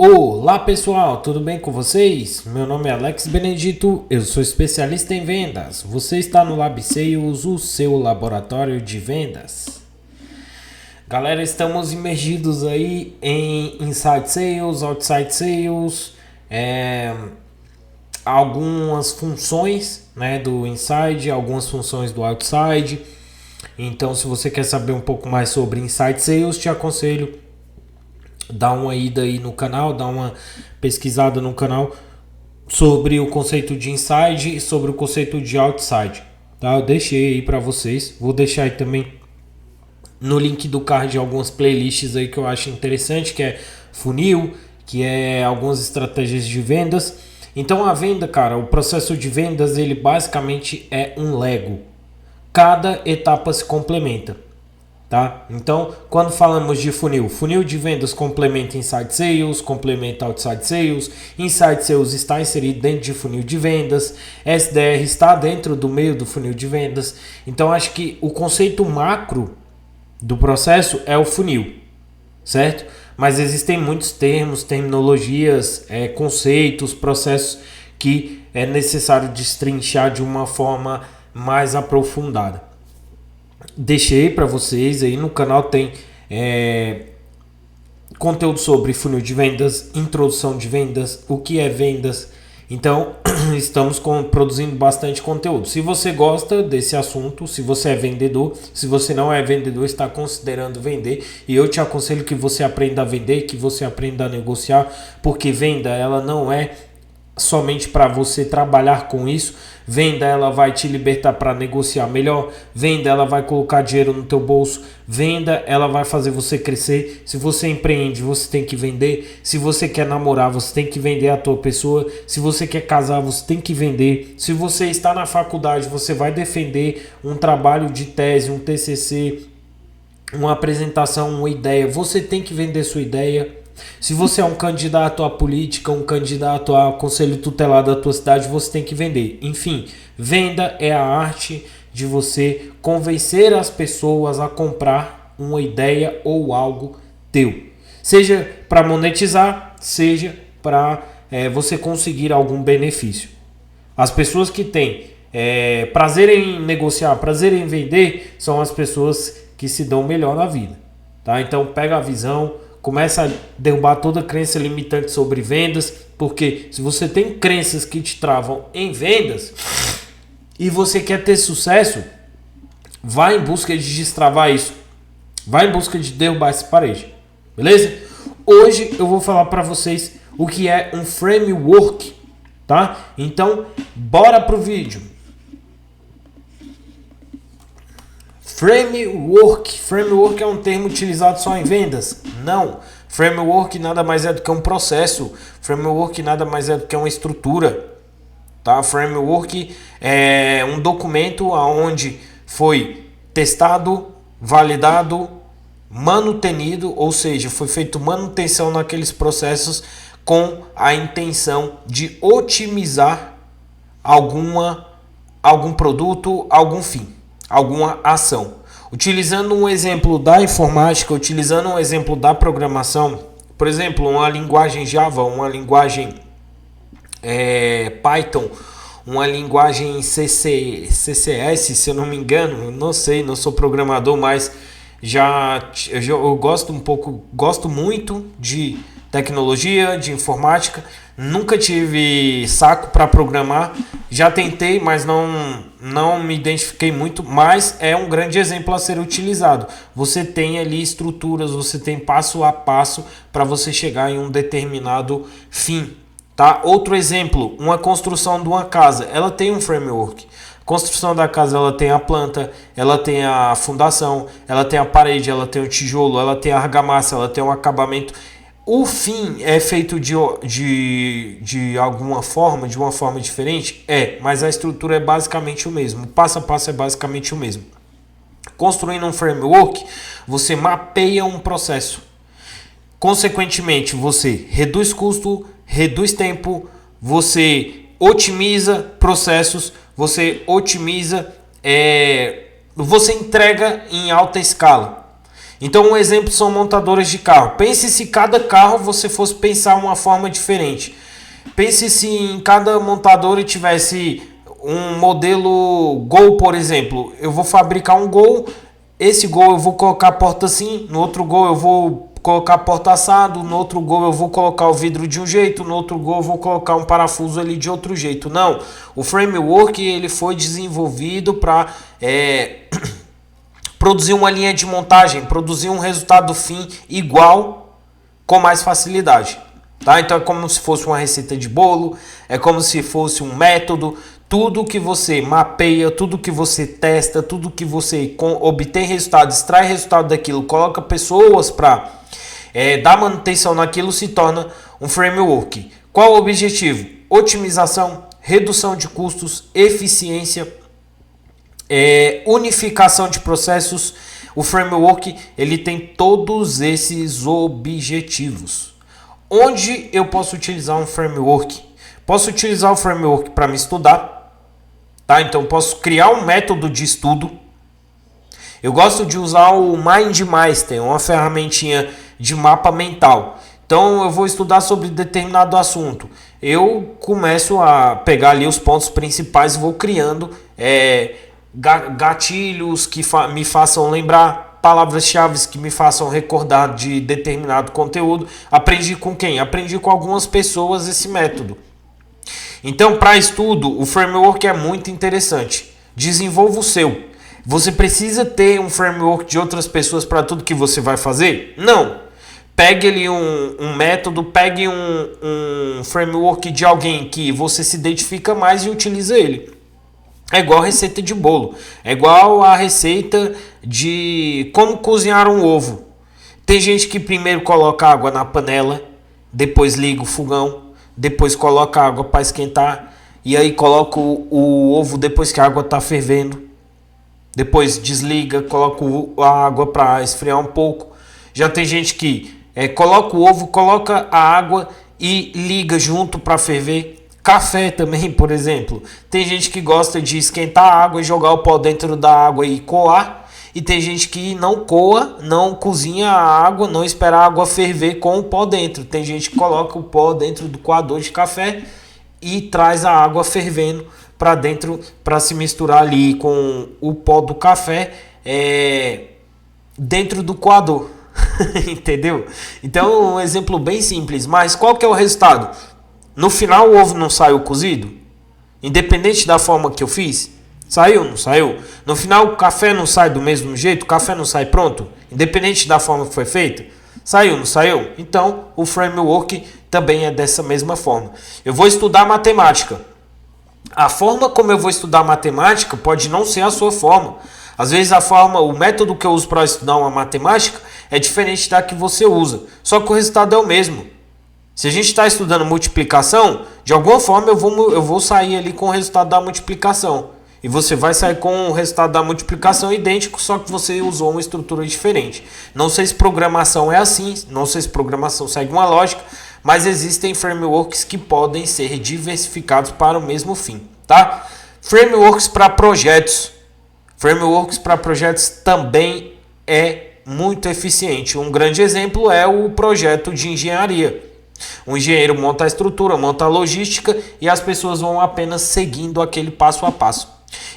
Olá pessoal, tudo bem com vocês? Meu nome é Alex Benedito, eu sou especialista em vendas. Você está no Lab Sales, o seu laboratório de vendas. Galera, estamos imergidos aí em Inside Sales, Outside Sales, algumas funções, né, do Inside, algumas funções do Outside. Então, se você quer saber um pouco mais sobre Inside Sales, te aconselho dá uma ida aí no canal, dá uma pesquisada no canal sobre o conceito de inside e sobre o conceito de outside, tá? Eu deixei aí para vocês, vou deixar aí também no link do card algumas playlists aí que eu acho interessante, que é funil, que é algumas estratégias de vendas. Então a venda, cara, o processo de vendas, ele basicamente é um Lego. Cada etapa se complementa. Tá? Então, quando falamos de funil de vendas complementa Inside Sales, complementa Outside Sales, Inside Sales está inserido dentro de funil de vendas, SDR está dentro do meio do funil de vendas. Então, acho que o conceito macro do processo é o funil, certo? Mas existem muitos termos, terminologias, conceitos, processos que é necessário destrinchar de uma forma mais aprofundada. Deixei para vocês aí no canal, tem conteúdo sobre funil de vendas, introdução de vendas, o que é vendas. Então estamos produzindo bastante conteúdo. Se você gosta desse assunto, se você é vendedor, se você não é vendedor, está considerando vender, e eu te aconselho que você aprenda a vender, que você aprenda a negociar, porque venda ela não é somente para você trabalhar com isso. Venda ela vai te libertar para negociar melhor, venda ela vai colocar dinheiro no teu bolso, venda ela vai fazer você crescer. Se você empreende, você tem que vender. Se você quer namorar, você tem que vender a tua pessoa. Se você quer casar, você tem que vender. Se você está na faculdade, você vai defender um trabalho de tese, um TCC, uma apresentação, uma ideia, você tem que vender sua ideia. Se você é um candidato à política, um candidato a conselho tutelar da tua cidade, você tem que vender. Enfim, venda é a arte de você convencer as pessoas a comprar uma ideia ou algo teu. Seja para monetizar, seja para você conseguir algum benefício. As pessoas que têm prazer em negociar, prazer em vender, são as pessoas que se dão melhor na vida. Tá? Então pega a visão, começa a derrubar toda crença limitante sobre vendas, porque se você tem crenças que te travam em vendas e você quer ter sucesso, vai em busca de destravar isso, vai em busca de derrubar essa parede, beleza? Hoje eu vou falar para vocês o que é um framework, tá? Então, bora pro vídeo. Framework é um termo utilizado só em vendas? Não. Framework nada mais é do que um processo. Framework nada mais é do que uma estrutura. Tá? Framework é um documento onde foi testado, validado, manutenido, ou seja, foi feito manutenção naqueles processos com a intenção de otimizar algum produto, algum fim, alguma ação. Utilizando um exemplo da informática, utilizando um exemplo da programação, por exemplo, uma linguagem Java, uma linguagem Python, uma linguagem CCS, se eu não me engano, não sei, não sou programador, mas eu gosto muito de tecnologia, de informática. Nunca tive saco para programar, já tentei, mas não me identifiquei muito, mas é um grande exemplo a ser utilizado. Você tem ali estruturas, você tem passo a passo para você chegar em um determinado fim, tá? Outro exemplo, uma construção de uma casa, ela tem um framework. A construção da casa, ela tem a planta, ela tem a fundação, ela tem a parede, ela tem o tijolo, ela tem a argamassa, ela tem o acabamento. O fim é feito de alguma forma, de uma forma diferente? Mas a estrutura é basicamente o mesmo. O passo a passo é basicamente o mesmo. Construindo um framework, você mapeia um processo. Consequentemente, você reduz custo, reduz tempo, você otimiza processos, você entrega em alta escala. Então, um exemplo são montadoras de carro. Pense se cada carro você fosse pensar uma forma diferente. Pense se em cada montadora tivesse um modelo Gol, por exemplo. Eu vou fabricar um Gol, esse Gol eu vou colocar a porta assim, no outro Gol eu vou colocar a porta assado, no outro Gol eu vou colocar o vidro de um jeito, no outro Gol eu vou colocar um parafuso ali de outro jeito. Não, o framework ele foi desenvolvido para produzir uma linha de montagem, produzir um resultado fim igual com mais facilidade. Tá? Então é como se fosse uma receita de bolo, é como se fosse um método. Tudo que você mapeia, tudo que você testa, tudo que você obtém resultado, extrai resultado daquilo, coloca pessoas para dar manutenção naquilo, se torna um framework. Qual o objetivo? Otimização, redução de custos, eficiência, unificação de processos. O framework ele tem todos esses objetivos. Onde eu posso utilizar um framework? Posso utilizar o framework para me estudar, tá? Então posso criar um método de estudo. Eu gosto de usar o MindMeister, uma ferramentinha de mapa mental. Então eu vou estudar sobre determinado assunto. Eu começo a pegar ali os pontos principais e vou criando gatilhos que me façam lembrar, palavras-chave que me façam recordar de determinado conteúdo. Aprendi com quem? Aprendi com algumas pessoas esse método. Então, para estudo, o framework é muito interessante. Desenvolva o seu. Você precisa ter um framework de outras pessoas para tudo que você vai fazer? Não. Pegue ali um método, pegue um framework de alguém que você se identifica mais e utilize ele. É igual a receita de bolo. É igual a receita de como cozinhar um ovo. Tem gente que primeiro coloca água na panela, depois liga o fogão, depois coloca água para esquentar, e aí coloca o ovo depois que a água está fervendo. Depois desliga, coloca a água para esfriar um pouco. Já tem gente que coloca o ovo, coloca a água e liga junto para ferver. Café também, por exemplo. Tem gente que gosta de esquentar a água e jogar o pó dentro da água e coar. E tem gente que não coa, não cozinha a água, não espera a água ferver com o pó dentro. Tem gente que coloca o pó dentro do coador de café e traz a água fervendo para dentro para se misturar ali com o pó do café dentro do coador. Entendeu? Então, um exemplo bem simples. Mas qual que é o resultado? No final o ovo não saiu cozido? Independente da forma que eu fiz? Saiu, não saiu? No final o café não sai do mesmo jeito? O café não sai pronto? Independente da forma que foi feita? Saiu, não saiu? Então o framework também é dessa mesma forma. Eu vou estudar matemática. A forma como eu vou estudar matemática pode não ser a sua forma. Às vezes o método que eu uso para estudar uma matemática é diferente da que você usa. Só que o resultado é o mesmo. Se a gente está estudando multiplicação, de alguma forma eu vou sair ali com o resultado da multiplicação. E você vai sair com o resultado da multiplicação idêntico, só que você usou uma estrutura diferente. Não sei se programação é assim, não sei se programação segue uma lógica, mas existem frameworks que podem ser diversificados para o mesmo fim, tá? Frameworks para projetos. Frameworks para projetos também é muito eficiente. Um grande exemplo é o projeto de engenharia. O engenheiro monta a estrutura, monta a logística e as pessoas vão apenas seguindo aquele passo a passo.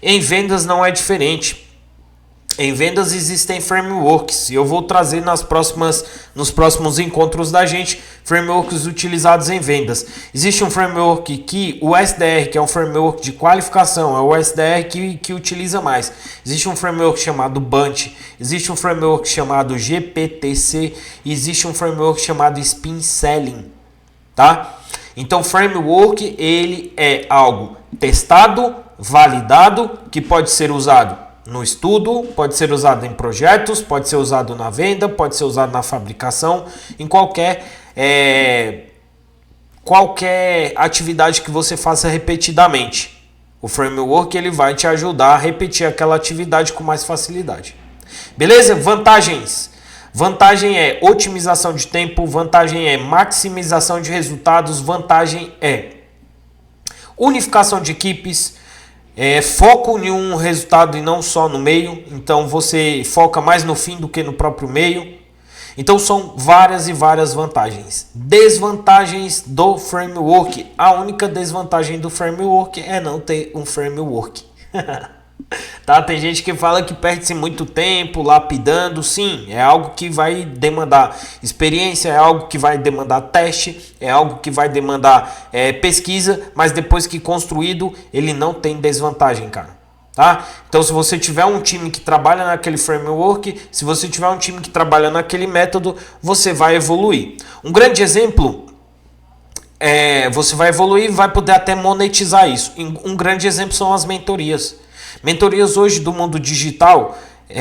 Em vendas não é diferente. Em vendas existem frameworks e eu vou trazer nos próximos encontros da gente frameworks utilizados em vendas. Existe um framework que o SDR, que é um framework de qualificação, é o SDR que utiliza mais. Existe um framework chamado Bunch, existe um framework chamado GPTC e existe um framework chamado Spin Selling, tá? Então framework ele é algo testado, validado, que pode ser usado no estudo, pode ser usado em projetos, pode ser usado na venda, pode ser usado na fabricação, em qualquer atividade que você faça repetidamente. O framework ele vai te ajudar a repetir aquela atividade com mais facilidade. Beleza? Vantagens. Vantagem é otimização de tempo, vantagem é maximização de resultados, vantagem é unificação de equipes, foco em um resultado e não só no meio. Então você foca mais no fim do que no próprio meio. Então são várias e várias vantagens. Desvantagens do framework. A única desvantagem do framework é não ter um framework. Tá? Tem gente que fala que perde-se muito tempo lapidando. Sim, é algo que vai demandar experiência, é algo que vai demandar teste, é algo que vai demandar pesquisa, mas depois que construído, ele não tem desvantagem, cara. Tá? Então, se você tiver um time que trabalha naquele framework, se você tiver um time que trabalha naquele método, você vai evoluir. Um grande exemplo, você vai evoluir e vai poder até monetizar isso. Um grande exemplo são as mentorias. Mentorias hoje do mundo digital,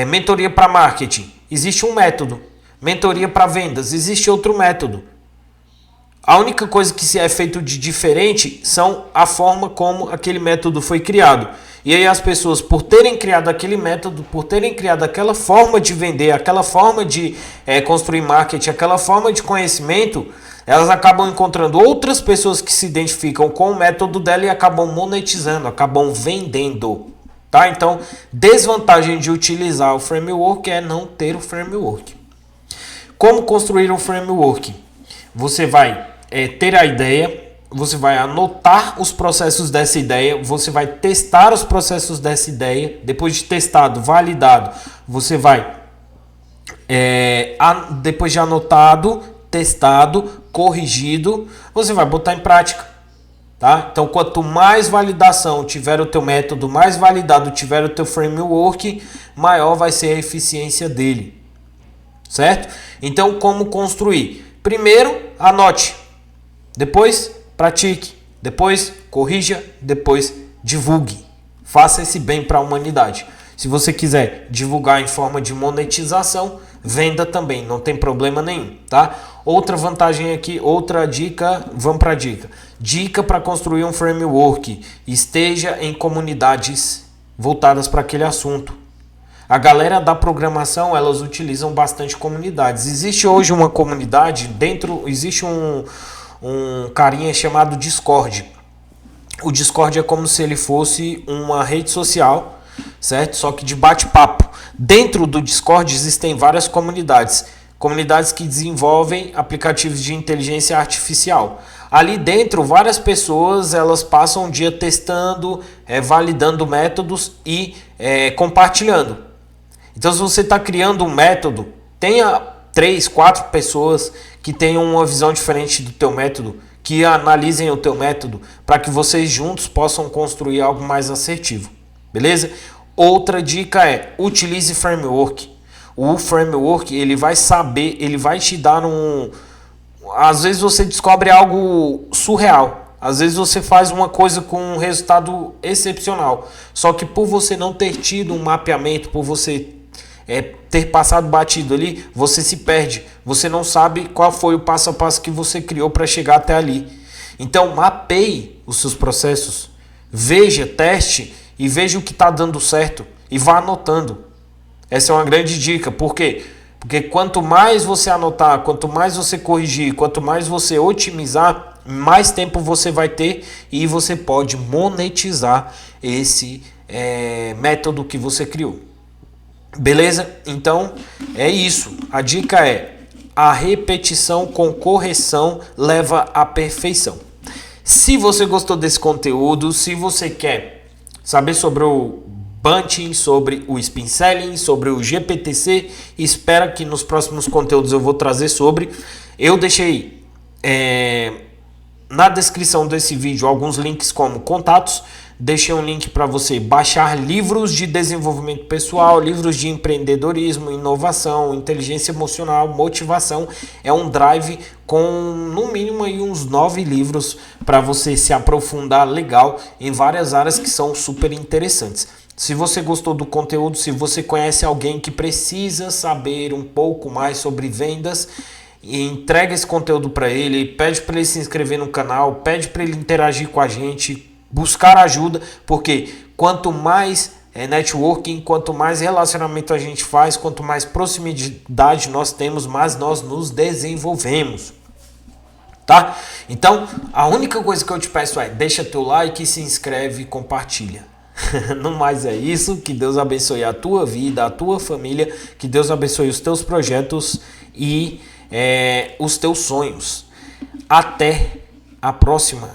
mentoria para marketing, existe um método. Mentoria para vendas, existe outro método. A única coisa que se é feito de diferente são a forma como aquele método foi criado. E aí as pessoas, por terem criado aquele método, por terem criado aquela forma de vender, aquela forma de construir marketing, aquela forma de conhecimento, elas acabam encontrando outras pessoas que se identificam com o método dela e acabam monetizando, acabam vendendo. Tá? Então, desvantagem de utilizar o framework é não ter o framework. Como construir um framework? Você vai ter a ideia, você vai anotar os processos dessa ideia, você vai testar os processos dessa ideia. Depois de testado, validado, você vai, depois de anotado, testado, corrigido, você vai botar em prática. Tá? Então, quanto mais validação tiver o teu método, mais validado tiver o teu framework, maior vai ser a eficiência dele. Certo? Então, como construir? Primeiro, anote. Depois, pratique. Depois, corrija. Depois, divulgue. Faça esse bem para a humanidade. Se você quiser divulgar em forma de monetização, venda também, não tem problema nenhum, tá? Outra vantagem aqui, outra dica, vamos para a dica. Dica para construir um framework: esteja em comunidades voltadas para aquele assunto. A galera da programação, elas utilizam bastante comunidades. Existe hoje uma comunidade, existe um carinha chamado Discord. O Discord é como se ele fosse uma rede social, certo? Só que de bate-papo. Dentro do Discord existem várias comunidades. Comunidades que desenvolvem aplicativos de inteligência artificial. Ali dentro, várias pessoas elas passam o dia testando, validando métodos e compartilhando. Então, se você está criando um método, tenha 3, 4 pessoas que tenham uma visão diferente do teu método, que analisem o teu método, para que vocês juntos possam construir algo mais assertivo. Beleza? Outra dica é: utilize framework. O framework, ele vai saber, ele vai te dar às vezes você descobre algo surreal. Às vezes você faz uma coisa com um resultado excepcional. Só que por você não ter tido um mapeamento, por você ter passado batido ali, você se perde. Você não sabe qual foi o passo a passo que você criou para chegar até ali. Então mapeie os seus processos. Veja, teste e veja o que está dando certo. E vá anotando. Essa é uma grande dica. Por quê? Porque quanto mais você anotar, quanto mais você corrigir, quanto mais você otimizar, mais tempo você vai ter e você pode monetizar esse método que você criou. Beleza? Então é isso. A dica é: a repetição com correção leva à perfeição. Se você gostou desse conteúdo, se você quer saber sobre o Bunching, sobre o Spin Selling, sobre o GPTC, espera que nos próximos conteúdos eu vou trazer sobre. Eu deixei na descrição desse vídeo alguns links como contatos. Deixei um link para você baixar livros de desenvolvimento pessoal, livros de empreendedorismo, inovação, inteligência emocional, motivação. É um drive com no mínimo aí uns 9 livros para você se aprofundar legal em várias áreas que são super interessantes. Se você gostou do conteúdo, se você conhece alguém que precisa saber um pouco mais sobre vendas, entrega esse conteúdo para ele, pede para ele se inscrever no canal, pede para ele interagir com a gente, buscar ajuda, porque quanto mais networking, quanto mais relacionamento a gente faz, quanto mais proximidade nós temos, mais nós nos desenvolvemos. Tá? Então, a única coisa que eu te peço é: deixa teu like, se inscreve e compartilha. No mais é isso, que Deus abençoe a tua vida, a tua família, que Deus abençoe os teus projetos e os teus sonhos. Até a próxima.